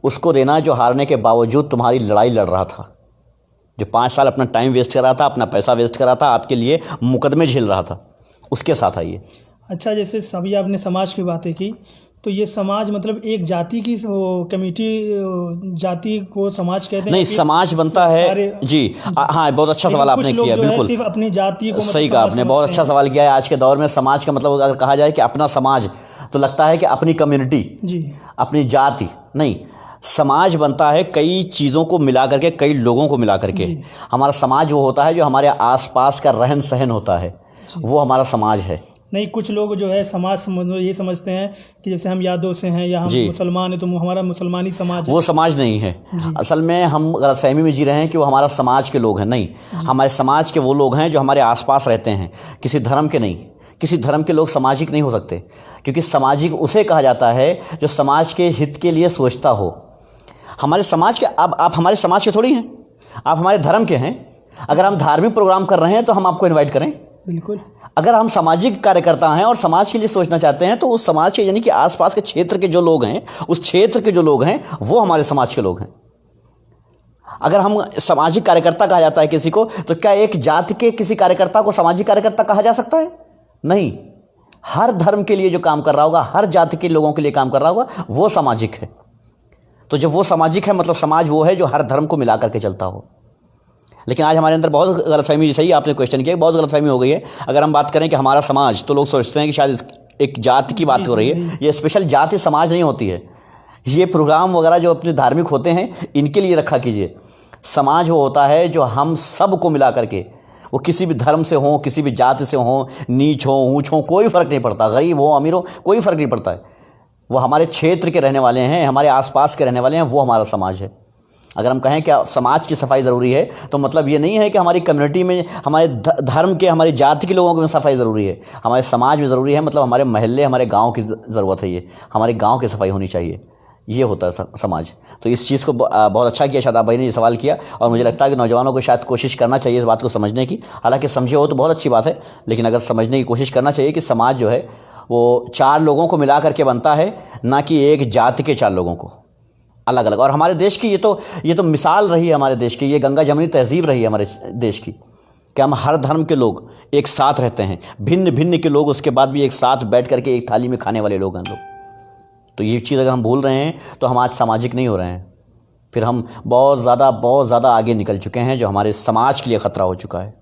उसको देना जो हारने के बावजूद तुम्हारी लड़ाई लड़ रहा था, जो 5 साल अपना टाइम वेस्ट कर रहा था, अपना पैसा वेस्ट कर रहा था, आपके लिए मुकदमे झेल रहा था, उसके साथ आइए। अच्छा, जैसे सभी आपने समाज की बातें की, तो ये समाज मतलब एक जाति की कमेटी, जाति को समाज कहते हैं? नहीं, समाज बनता है जी। हाँ, बहुत अच्छा सवाल आपने किया, बिल्कुल सिर्फ अपनी जाति को, सही कहा आपने, बहुत अच्छा सवाल किया है। आज के दौर में समाज का मतलब अगर कहा जाए कि अपना समाज, तो लगता है कि अपनी कम्युनिटी जी, अपनी जाति नहीं। समाज बनता है कई चीज़ों को मिला करके, कई लोगों को मिला करके। हमारा समाज वो होता है जो हमारे आसपास का रहन सहन होता है, वो हमारा समाज है। नहीं, कुछ लोग जो है समाज ये समझते हैं कि जैसे हम यादव से हैं या हम मुसलमान हैं तो हमारा मुसलमानी समाज है। वो समाज नहीं है। असल में हम गलतफहमी में जी रहे हैं कि वो हमारा समाज के लोग हैं। नहीं, हमारे समाज के वो लोग हैं जो हमारे आसपास रहते हैं, किसी धर्म के नहीं। किसी धर्म के लोग सामाजिक नहीं हो सकते, क्योंकि सामाजिक उसे कहा जाता है जो समाज के हित के लिए सोचता हो। हमारे समाज के, अब आप हमारे समाज के थोड़ी हैं, आप हमारे धर्म के हैं। अगर हम धार्मिक प्रोग्राम कर रहे हैं तो हम आपको इनवाइट करें, बिल्कुल। अगर हम सामाजिक कार्यकर्ता हैं और समाज के लिए सोचना चाहते हैं तो उस समाज के, यानी कि आसपास के क्षेत्र के जो लोग हैं, उस क्षेत्र के जो लोग हैं वो हमारे समाज के लोग हैं। अगर हम सामाजिक कार्यकर्ता कहा जाता है किसी को, तो क्या एक जाति के किसी कार्यकर्ता को सामाजिक कार्यकर्ता कहा जा सकता है? नहीं। हर धर्म के लिए जो काम कर रहा होगा, हर जाति के लोगों के लिए काम कर रहा होगा, वो सामाजिक है। तो जब वो सामाजिक है, मतलब समाज वो है जो हर धर्म को मिला करके चलता हो। लेकिन आज हमारे अंदर बहुत गलतफहमी, सही आपने क्वेश्चन किया, बहुत गलतफहमी हो गई है। अगर हम बात करें कि हमारा समाज, तो लोग सोचते हैं कि शायद एक जाति की बात हो रही है। ये स्पेशल जाति समाज नहीं होती है। ये प्रोग्राम वगैरह जो अपने धार्मिक होते हैं, इनके लिए रखा कीजिए। समाज वो होता है जो हम सब को मिला करके, वो किसी भी धर्म से हो, किसी भी जाति से हो, नीच हो, ऊँच हो, कोई फ़र्क नहीं पड़ता, गरीब हो, अमीर हो, कोई फ़र्क नहीं पड़ता है। वो हमारे क्षेत्र के रहने वाले हैं, हमारे आसपास के रहने वाले हैं, वो हमारा समाज है। अगर हम कहें कि समाज की सफाई ज़रूरी है, तो मतलब ये नहीं है कि हमारी कम्युनिटी में, हमारे धर्म के, हमारी जाति के लोगों में सफाई ज़रूरी है, हमारे समाज में ज़रूरी है। मतलब हमारे महल्ले, हमारे गांव की ज़रूरत है। ये हमारे गांव की सफाई होनी चाहिए। ये होता है समाज। तो इस चीज़ को बहुत अच्छा किया शादाब भाई ने ये सवाल किया, और मुझे लगता है कि नौजवानों को शायद कोशिश करना चाहिए इस बात को समझने की। हालांकि समझे हो तो बहुत अच्छी बात है, लेकिन अगर समझने की कोशिश करना चाहिए कि समाज जो है वो 4 लोगों को मिला करके बनता है, ना कि एक जाति के 4 लोगों को अलग अलग। और हमारे देश की ये तो मिसाल रही है हमारे देश की, ये गंगा जमुनी तहजीब रही है हमारे देश की, कि हम हर धर्म के लोग एक साथ रहते हैं, भिन्न भिन्न के लोग उसके बाद भी एक साथ बैठ करके एक थाली में खाने वाले लोग हैं लोग। तो ये चीज़ अगर हम भूल रहे हैं तो हम आज सामाजिक नहीं हो रहे हैं, फिर हम बहुत ज़्यादा आगे निकल चुके हैं, जो हमारे समाज के लिए ख़तरा हो चुका है।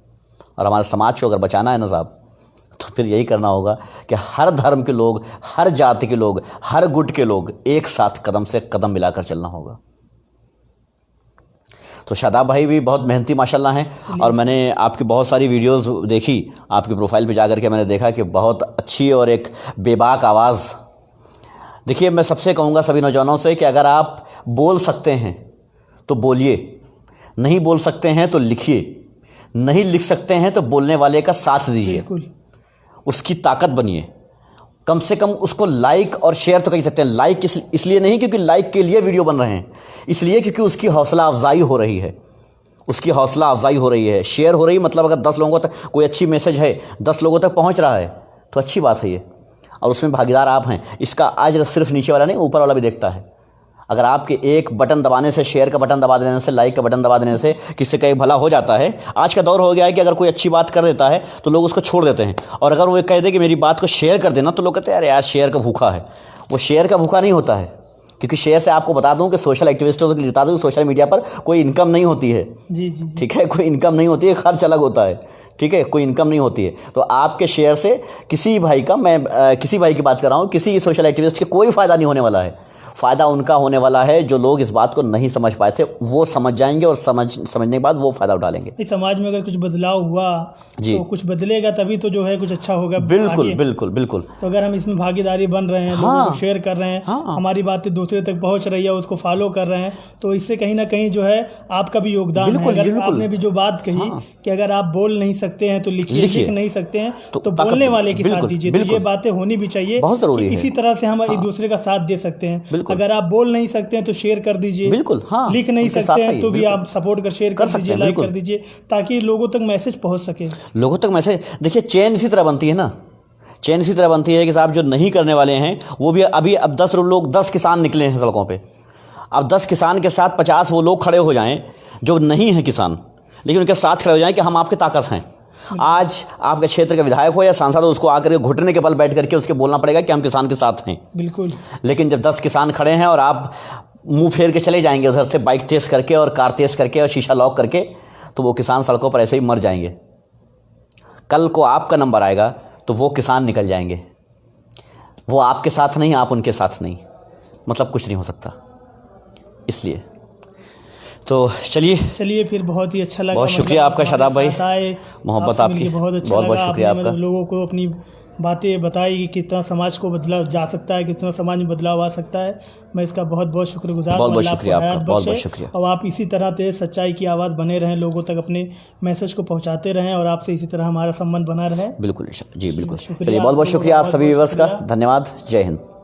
और हमारे समाज को अगर बचाना है ना साहब, तो फिर यही करना होगा कि हर धर्म के लोग, हर जाति के लोग, हर गुट के लोग एक साथ कदम से कदम मिलाकर चलना होगा। तो शादाब भाई भी बहुत मेहनती माशाल्लाह हैं, और मैंने आपकी बहुत सारी वीडियोस देखी, आपकी प्रोफाइल पे जाकर के मैंने देखा कि बहुत अच्छी और एक बेबाक आवाज़। देखिए, मैं सबसे कहूँगा सभी नौजवानों से कि अगर आप बोल सकते हैं तो बोलिए, नहीं बोल सकते हैं तो लिखिए, नहीं लिख सकते हैं तो बोलने वाले का साथ दीजिए, उसकी ताकत बनिए। कम से कम उसको लाइक और शेयर तो कर सकते हैं। लाइक इसलिए नहीं क्योंकि लाइक के लिए वीडियो बन रहे हैं, इसलिए क्योंकि उसकी हौसला अफजाई हो रही है, उसकी हौसला अफजाई हो रही है। शेयर हो रही मतलब अगर 10 लोगों तक कोई अच्छी मैसेज है, 10 लोगों तक पहुंच रहा है तो अच्छी बात है ये, और उसमें भागीदार आप हैं। इसका अज्र सिर्फ नीचे वाला नहीं, ऊपर वाला भी देखता है। अगर आपके एक बटन दबाने से, शेयर का बटन दबा देने से, लाइक का बटन दबा देने से किसी का भला हो जाता है। आज का दौर हो गया है कि अगर कोई अच्छी बात कर देता है तो लोग उसको छोड़ देते हैं, और अगर वो कह दे कि मेरी बात को शेयर कर देना, तो लोग कहते हैं अरे यार शेयर का भूखा है। वो शेयर का भूखा नहीं होता है, क्योंकि शेयर से आपको बता दूं कि सोशल एक्टिविस्टों को बता दूं, सोशल मीडिया पर कोई इनकम नहीं होती है। जी। ठीक है, कोई इनकम नहीं होती है, खर्च अलग होता है। ठीक है, कोई इनकम नहीं होती है। तो आपके शेयर से किसी भाई का, मैं किसी भाई की बात कर रहा हूँ, किसी सोशल एक्टिविस्ट के कोई फ़ायदा नहीं होने वाला है। फ़ायदा उनका होने वाला है जो लोग इस बात को नहीं समझ पाए थे, वो समझ जाएंगे, और समझने के बाद वो फ़ायदा उठा लेंगे। इस समाज में अगर कुछ बदलाव हुआ तो कुछ बदलेगा, तभी तो जो है कुछ अच्छा होगा। बिल्कुल बिल्कुल बिल्कुल। तो अगर हम इसमें भागीदारी बन रहे हैं, लोगों को शेयर कर रहे हैं, हमारी बातें दूसरे तक पहुंच रही है, उसको फॉलो कर रहे हैं, तो इससे कहीं ना कहीं जो है आपका भी योगदान है। अगर आपने भी जो बात कही कि अगर आप बोल नहीं सकते हैं तो लिखिए, लिख नहीं सकते हैं तो बोलने वाले के साथ दीजिए। तो ये बातें होनी भी चाहिए, बहुत जरूरी है। इसी तरह से हम एक दूसरे का साथ दे सकते हैं। अगर आप बोल नहीं सकते हैं तो शेयर कर दीजिए, बिल्कुल। लिख नहीं सकते हैं तो भी आप सपोर्ट कर शेयर कर दीजिए, लाइक कर दीजिए, ताकि लोगों तक मैसेज पहुंच सके। लोगों तक मैसेज, देखिए चेन इसी तरह बनती है ना, चेन इसी तरह बनती है कि साहब जो नहीं करने वाले हैं वो भी अब 10 लोग, 10 किसान निकले हैं सड़कों पे, अब 10 किसान के साथ 50 वो लोग खड़े हो जाएं जो नहीं हैं किसान, लेकिन उनके साथ खड़े हो जाएं कि हम आपकी ताकत हैं। आज आपके क्षेत्र के विधायक हो या सांसद हो, उसको आकर के घुटने के बल बैठ करके उसके बोलना पड़ेगा कि हम किसान के साथ हैं। बिल्कुल। लेकिन जब 10 किसान खड़े हैं और आप मुंह फेर के चले जाएंगे उधर से, बाइक तेज करके और कार तेज करके और शीशा लॉक करके, तो वो किसान सड़कों पर ऐसे ही मर जाएंगे। कल को आपका नंबर आएगा तो वो किसान निकल जाएंगे, वो आपके साथ नहीं, आप उनके साथ नहीं, मतलब कुछ नहीं हो सकता। इसलिए तो चलिए फिर बहुत ही अच्छा लगा, बहुत शुक्रिया आपका शादाब भाई, मोहब्बत आपकी, बहुत शुक्रिया आपका। लोगों को अपनी बातें बताई कि कितना समाज को बदलाव जा सकता है, कितना समाज में बदलाव आ सकता है। मैं इसका बहुत बहुत शुक्रगुजार हूँ। बहुत शुक्रिया आपका, बहुत शुक्रिया। और आप इसी तरह तेज सच्चाई की आवाज़ बने रहें, लोगों तक अपने मैसेज को पहुँचाते रहें, और आपसे इसी तरह हमारा संबंध बना रहे। बिल्कुल जी, बिल्कुल। चलिए बहुत बहुत शुक्रिया आप सभी व्यूअर्स का, धन्यवाद। जय हिंद।